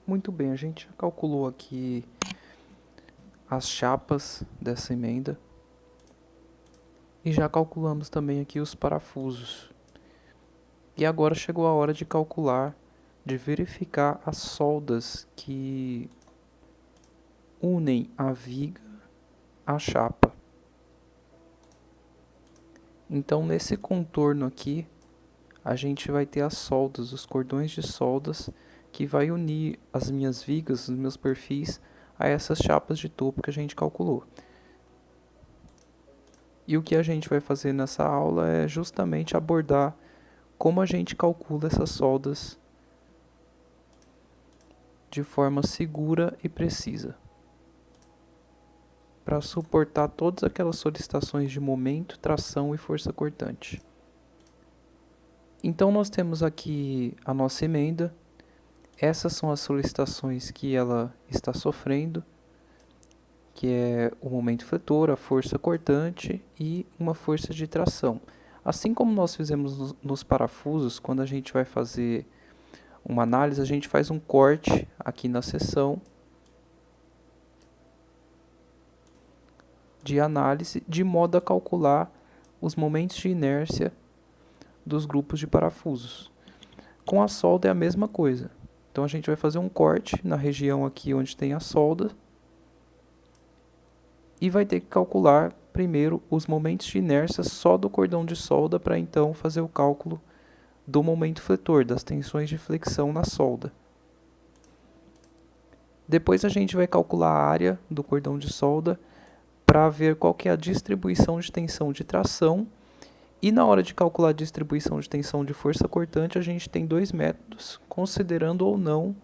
Muito bem, a gente já calculou aqui as chapas dessa emenda e já calculamos também aqui os parafusos. E agora chegou a hora de calcular, de verificar as soldas que unem a viga à chapa. Então nesse contorno aqui, a gente vai ter as soldas, os cordões de soldas que vai unir as minhas vigas, os meus perfis, a essas chapas de topo que a gente calculou. E o que a gente vai fazer nessa aula é justamente abordar como a gente calcula essas soldas de forma segura e precisa, para suportar todas aquelas solicitações de momento, tração e força cortante. Então nós temos aqui a nossa emenda, essas são as solicitações que ela está sofrendo, que é o momento fletor, a força cortante e uma força de tração. Assim como nós fizemos nos parafusos, quando a gente vai fazer uma análise, a gente faz um corte aqui na seção de análise, de modo a calcular os momentos de inércia dos grupos de parafusos. Com a solda é a mesma coisa. Então a gente vai fazer um corte na região aqui onde tem a solda e vai ter que calcular primeiro os momentos de inércia só do cordão de solda para então fazer o cálculo do momento fletor, das tensões de flexão na solda. Depois a gente vai calcular a área do cordão de solda para ver qual que é a distribuição de tensão de tração. E na hora de calcular a distribuição de tensão de força cortante, a gente tem dois métodos, considerando ou não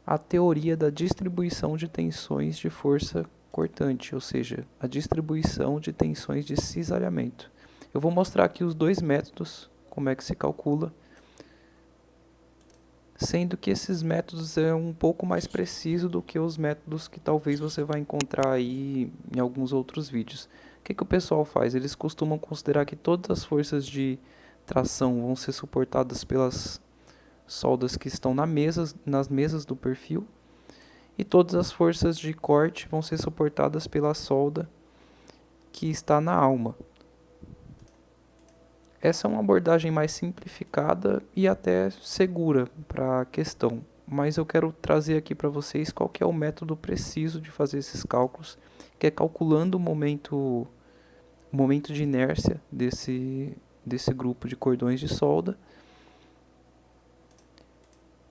a teoria da distribuição de tensões de força cortante, ou seja, a distribuição de tensões de cisalhamento. Eu vou mostrar aqui os dois métodos, como é que se calcula, sendo que esses métodos é um pouco mais preciso do que os métodos que talvez você vai encontrar aí em alguns outros vídeos. O que o pessoal faz? Eles costumam considerar que todas as forças de tração vão ser suportadas pelas soldas que estão nas mesas do perfil, e todas as forças de corte vão ser suportadas pela solda que está na alma. Essa é uma abordagem mais simplificada e até segura para a questão, mas eu quero trazer aqui para vocês qual que é o método preciso de fazer esses cálculos, que é calculando o momento de inércia desse grupo de cordões de solda.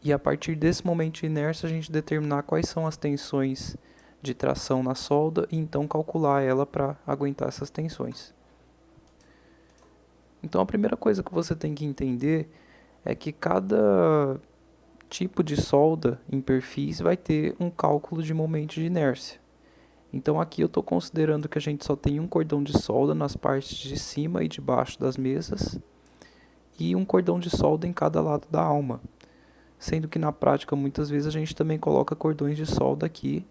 E a partir desse momento de inércia a gente determinar quais são as tensões de tração na solda e então calcular ela para aguentar essas tensões. Então a primeira coisa que você tem que entender é que cada tipo de solda em perfis vai ter um cálculo de momento de inércia. Então aqui eu estou considerando que a gente só tem um cordão de solda nas partes de cima e de baixo das mesas e um cordão de solda em cada lado da alma. Sendo que na prática muitas vezes a gente também coloca cordões de solda aqui,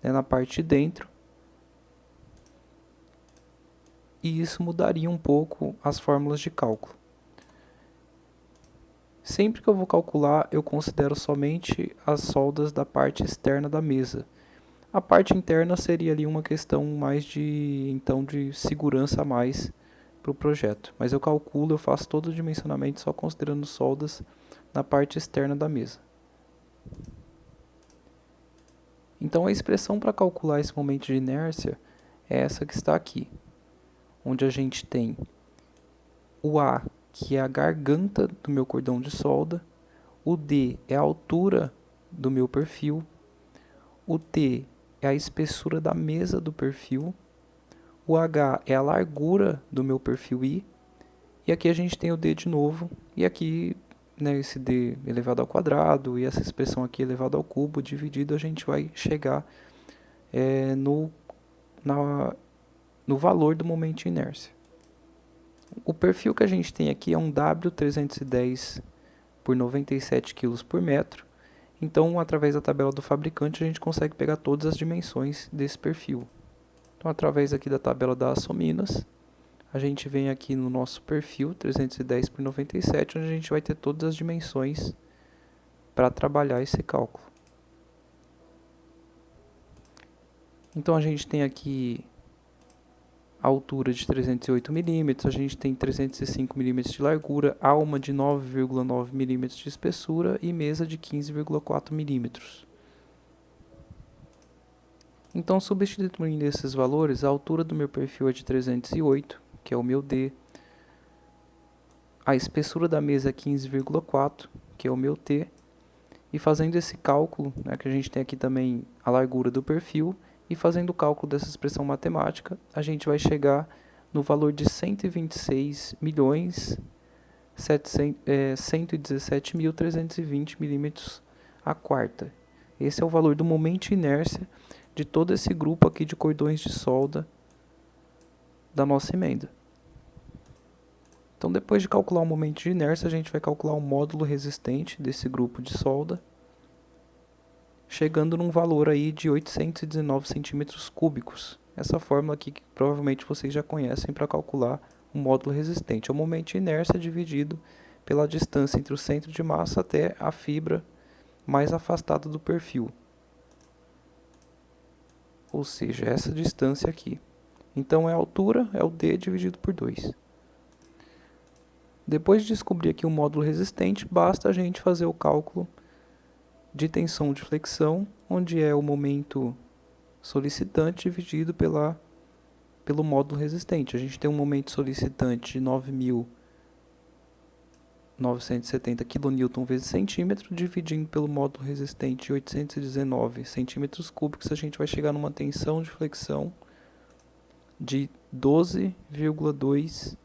né, na parte de dentro. E isso mudaria um pouco as fórmulas de cálculo. Sempre que eu vou calcular, eu considero somente as soldas da parte externa da mesa. A parte interna seria ali uma questão mais de segurança a mais para o projeto. Mas eu calculo, eu faço todo o dimensionamento só considerando soldas na parte externa da mesa. Então a expressão para calcular esse momento de inércia é essa que está aqui, onde a gente tem o A, que é a garganta do meu cordão de solda, o D é a altura do meu perfil, o T é a espessura da mesa do perfil, o H é a largura do meu perfil I, e aqui a gente tem o D de novo, e aqui, né, esse D elevado ao quadrado e essa expressão aqui elevado ao cubo dividido, a gente vai chegar no valor do momento de inércia. O perfil que a gente tem aqui é um W310 por 97 kg por metro. Então, através da tabela do fabricante, a gente consegue pegar todas as dimensões desse perfil. Então, através aqui da tabela da Açominas, a gente vem aqui no nosso perfil 310 por 97, onde a gente vai ter todas as dimensões para trabalhar esse cálculo. Então a gente tem aqui a altura de 308 mm, a gente tem 305 mm de largura, alma de 9,9 mm de espessura e mesa de 15,4 mm. Então, substituindo esses valores, a altura do meu perfil é de 308, que é o meu D. A espessura da mesa é 15,4, que é o meu T. E fazendo esse cálculo, né, que a gente tem aqui também a largura do perfil, e fazendo o cálculo dessa expressão matemática, a gente vai chegar no valor de 126.117.320 milímetros a quarta. Esse é o valor do momento de inércia de todo esse grupo aqui de cordões de solda da nossa emenda. Então, depois de calcular o momento de inércia, a gente vai calcular o módulo resistente desse grupo de solda, chegando num valor aí de 819 centímetros cúbicos. Essa fórmula aqui que provavelmente vocês já conhecem para calcular o módulo resistente. É o momento de inércia dividido pela distância entre o centro de massa até a fibra mais afastada do perfil. Ou seja, essa distância aqui. Então, a altura é o D dividido por 2. Depois de descobrir aqui o módulo resistente, basta a gente fazer o cálculo de tensão de flexão, onde é o momento solicitante dividido pelo módulo resistente. A gente tem um momento solicitante de 9.970 kN vezes centímetro, dividindo pelo módulo resistente de 819 centímetros cúbicos, a gente vai chegar numa tensão de flexão de 12,2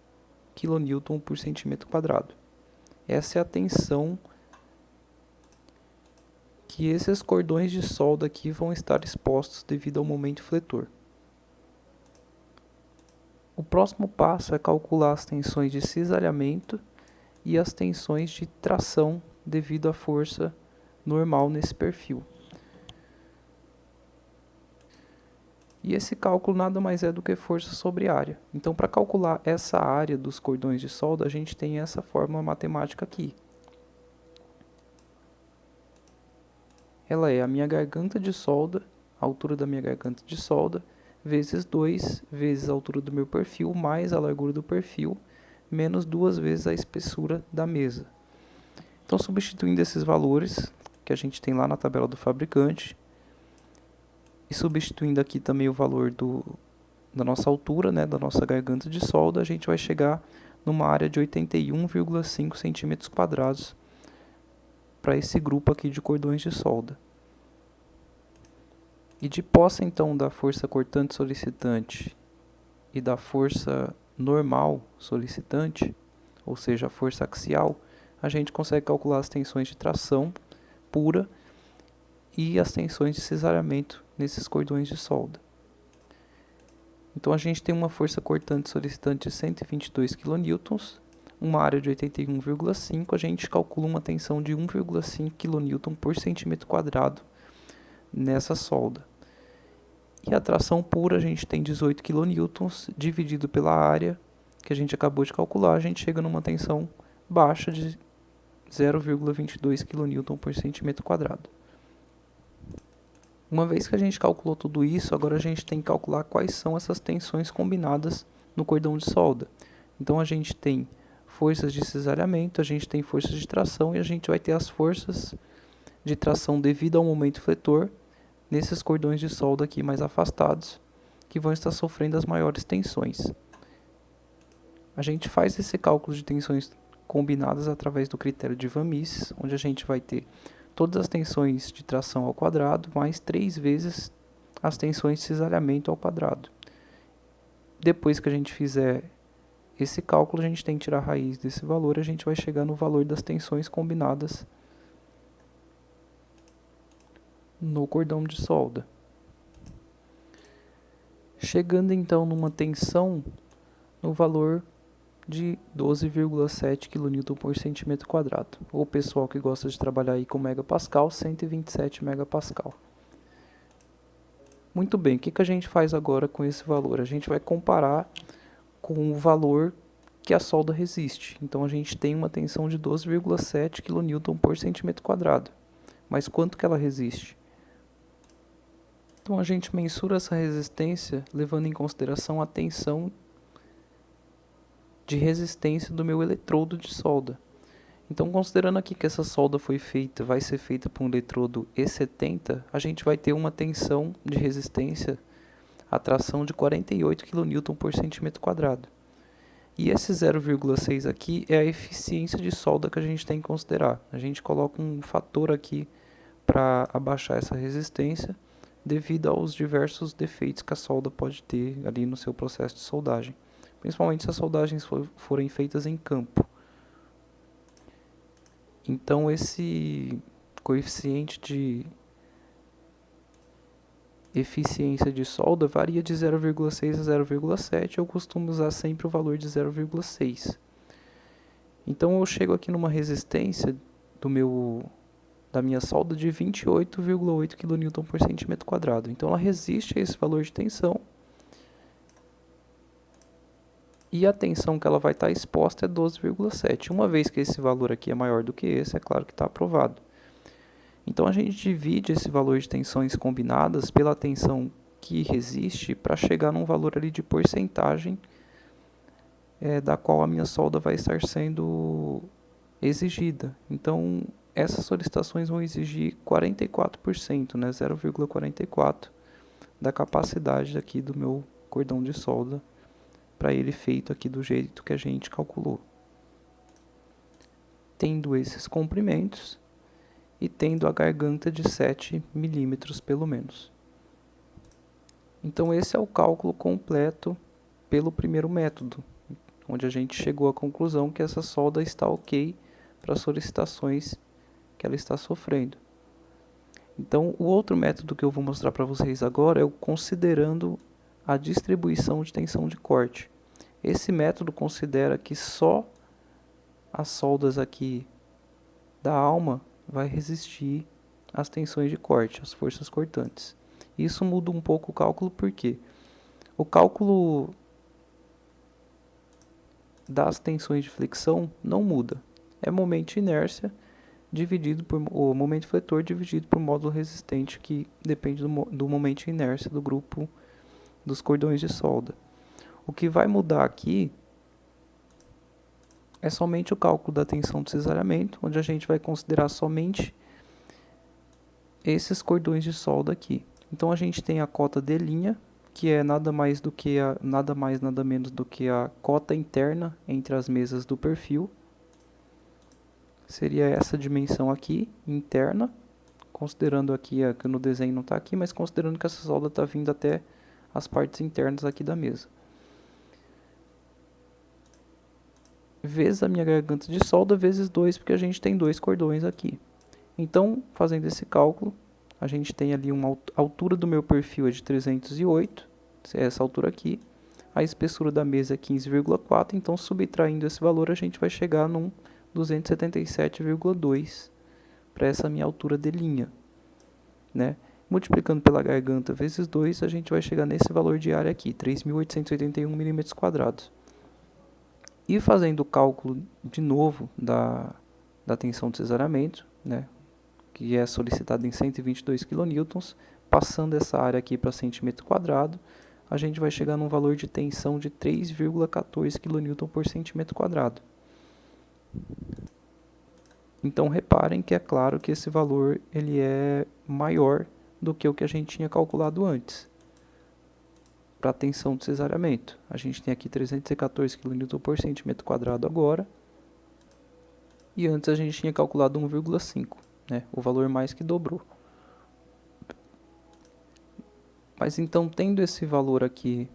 kN por centímetro quadrado. Essa é a tensão que esses cordões de solda aqui vão estar expostos devido ao momento fletor. O próximo passo é calcular as tensões de cisalhamento e as tensões de tração devido à força normal nesse perfil. E esse cálculo nada mais é do que força sobre área. Então, para calcular essa área dos cordões de solda, a gente tem essa fórmula matemática aqui. Ela é a minha garganta de solda, a altura da minha garganta de solda, vezes 2, vezes a altura do meu perfil, mais a largura do perfil, menos 2 vezes a espessura da mesa. Então, substituindo esses valores que a gente tem lá na tabela do fabricante, e substituindo aqui também o valor da nossa altura, né, da nossa garganta de solda, a gente vai chegar numa área de 81,5 centímetros quadrados para esse grupo aqui de cordões de solda. E de posse então da força cortante solicitante e da força normal solicitante, ou seja, a força axial, a gente consegue calcular as tensões de tração pura e as tensões de cisalhamento nesses cordões de solda. Então a gente tem uma força cortante solicitante de 122 kN, uma área de 81,5, a gente calcula uma tensão de 1,5 kN por centímetro quadrado nessa solda. E a tração pura a gente tem 18 kN, dividido pela área que a gente acabou de calcular, a gente chega numa tensão baixa de 0,22 kN por centímetro quadrado. Uma vez que a gente calculou tudo isso, agora a gente tem que calcular quais são essas tensões combinadas no cordão de solda. Então a gente tem forças de cisalhamento, a gente tem forças de tração e a gente vai ter as forças de tração devido ao momento fletor nesses cordões de solda aqui mais afastados, que vão estar sofrendo as maiores tensões. A gente faz esse cálculo de tensões combinadas através do critério de Van Mises, onde a gente vai ter todas as tensões de tração ao quadrado, mais 3 vezes as tensões de cisalhamento ao quadrado. Depois que a gente fizer esse cálculo, a gente tem que tirar a raiz desse valor e a gente vai chegar no valor das tensões combinadas no cordão de solda. Chegando então numa tensão no valor de 12,7 kN por centímetro quadrado. O pessoal que gosta de trabalhar aí com megapascal, 127 megapascal. Muito bem, o que a gente faz agora com esse valor? A gente vai comparar com o valor que a solda resiste. Então a gente tem uma tensão de 12,7 kN por centímetro quadrado. mas quanto que ela resiste? Então a gente mensura essa resistência levando em consideração a tensão de resistência do meu eletrodo de solda. Então, considerando aqui que essa solda vai ser feita por um eletrodo E70, a gente vai ter uma tensão de resistência à tração de 48 kN por centímetro quadrado. E esse 0,6 aqui é a eficiência de solda que a gente tem que considerar. A gente coloca um fator aqui para abaixar essa resistência devido aos diversos defeitos que a solda pode ter ali no seu processo de soldagem, principalmente se as soldagens forem feitas em campo. Então esse coeficiente de eficiência de solda varia de 0,6 a 0,7, eu costumo usar sempre o valor de 0,6. Então eu chego aqui numa resistência da minha solda de 28,8 kN por centímetro quadrado. Então ela resiste a esse valor de tensão. E a tensão que ela vai estar exposta é 12,7. Uma vez que esse valor aqui é maior do que esse, é claro que está aprovado. Então a gente divide esse valor de tensões combinadas pela tensão que resiste para chegar num valor ali de porcentagem da qual a minha solda vai estar sendo exigida. Então essas solicitações vão exigir 44%, né, 0,44 da capacidade aqui do meu cordão de solda para ele feito aqui do jeito que a gente calculou. Tendo esses comprimentos e tendo a garganta de 7 milímetros pelo menos. Então esse é o cálculo completo pelo primeiro método, onde a gente chegou à conclusão que essa solda está ok para as solicitações que ela está sofrendo. Então o outro método que eu vou mostrar para vocês agora é o considerando a distribuição de tensão de corte. Esse método considera que só as soldas aqui da alma vai resistir às tensões de corte, às forças cortantes. Isso muda um pouco o cálculo, porque o cálculo das tensões de flexão não muda. É momento de inércia dividido por o momento fletor dividido por módulo resistente, que depende do momento de inércia do grupo dos cordões de solda. O que vai mudar aqui é somente o cálculo da tensão de cisalhamento, onde a gente vai considerar somente esses cordões de solda aqui. Então a gente tem a cota D', que é nada mais nada menos do que a cota interna entre as mesas do perfil. Seria essa dimensão aqui, interna, considerando aqui que no desenho não está aqui, mas considerando que essa solda está vindo até as partes internas aqui da mesa. Vezes a minha garganta de solda, vezes 2, porque a gente tem 2 cordões aqui. Então, fazendo esse cálculo, a gente tem ali a altura do meu perfil é de 308, essa altura aqui. A espessura da mesa é 15,4, então subtraindo esse valor a gente vai chegar num 277,2 para essa minha altura de linha, né? Multiplicando pela garganta vezes 2, a gente vai chegar nesse valor de área aqui, 3.881 mm². E fazendo o cálculo de novo da tensão de cisalhamento, né, que é solicitada em 122 kN, passando essa área aqui para centímetro quadrado, a gente vai chegar num valor de tensão de 3,14 kN por centímetro quadrado. Então reparem que é claro que esse valor ele é maior do que o que a gente tinha calculado antes. Para a tensão de cesariamento, a gente tem aqui 314 kN por centímetro quadrado agora, e antes a gente tinha calculado 1,5, né? O valor mais que dobrou. Mas então, tendo esse valor aqui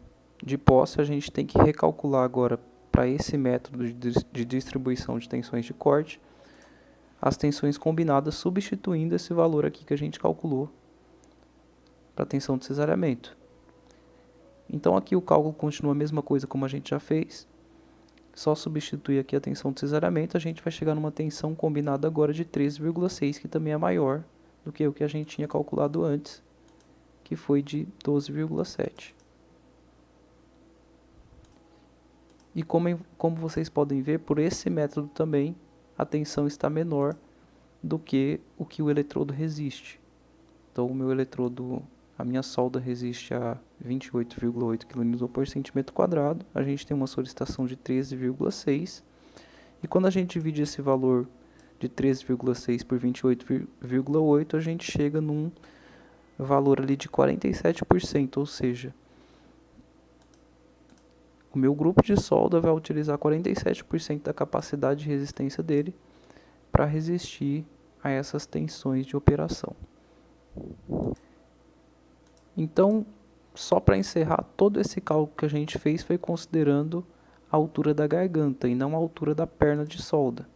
de posse, a gente tem que recalcular agora para esse método de distribuição de tensões de corte, as tensões combinadas substituindo esse valor aqui que a gente calculou para a tensão de cesariamento. Então aqui o cálculo continua a mesma coisa como a gente já fez, só substituir aqui a tensão de cesariamento, a gente vai chegar numa tensão combinada agora de 13,6, que também é maior do que o que a gente tinha calculado antes, que foi de 12,7. E como vocês podem ver, por esse método também, a tensão está menor do que o eletrodo resiste. Então, o meu eletrodo, a minha solda resiste a 28,8 kN por centímetro quadrado. A gente tem uma solicitação de 13,6. E quando a gente divide esse valor de 13,6 por 28,8, a gente chega num valor ali de 47%, ou seja, o meu grupo de solda vai utilizar 47% da capacidade de resistência dele para resistir a essas tensões de operação. Então, só para encerrar, todo esse cálculo que a gente fez foi considerando a altura da garganta e não a altura da perna de solda.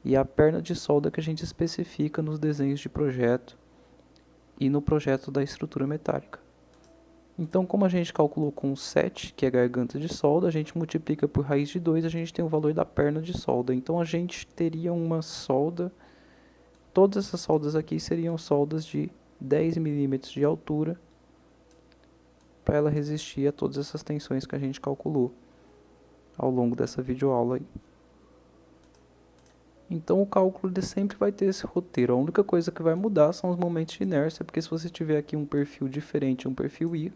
E a perna de solda que a gente especifica nos desenhos de projeto e no projeto da estrutura metálica. Então, como a gente calculou com 7, que é a garganta de solda, a gente multiplica por raiz de 2, a gente tem o valor da perna de solda. Então, a gente teria uma solda, todas essas soldas aqui seriam soldas de 10 milímetros de altura, para ela resistir a todas essas tensões que a gente calculou ao longo dessa videoaula aí. Então, o cálculo ele sempre vai ter esse roteiro. A única coisa que vai mudar são os momentos de inércia, porque se você tiver aqui um perfil diferente, um perfil I,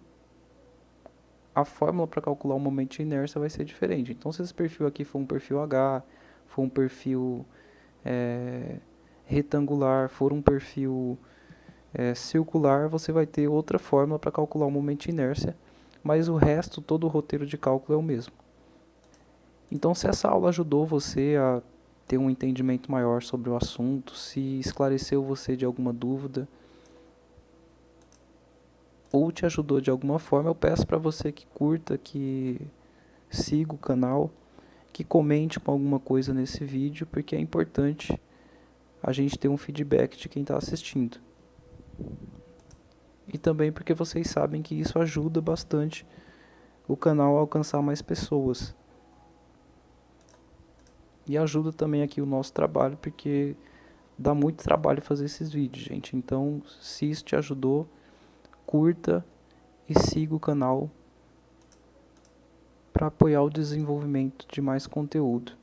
a fórmula para calcular o momento de inércia vai ser diferente. Então, se esse perfil aqui for um perfil H, for um perfil retangular, for um perfil circular, você vai ter outra fórmula para calcular o momento de inércia, mas o resto, todo o roteiro de cálculo é o mesmo. Então, se essa aula ajudou você a ter um entendimento maior sobre o assunto, se esclareceu você de alguma dúvida, ou te ajudou de alguma forma, eu peço para você que curta, que siga o canal, que comente com alguma coisa nesse vídeo, porque é importante a gente ter um feedback de quem está assistindo. E também porque vocês sabem que isso ajuda bastante o canal a alcançar mais pessoas. E ajuda também aqui o nosso trabalho, porque dá muito trabalho fazer esses vídeos, gente. Então, se isso te ajudou, curta e siga o canal para apoiar o desenvolvimento de mais conteúdo.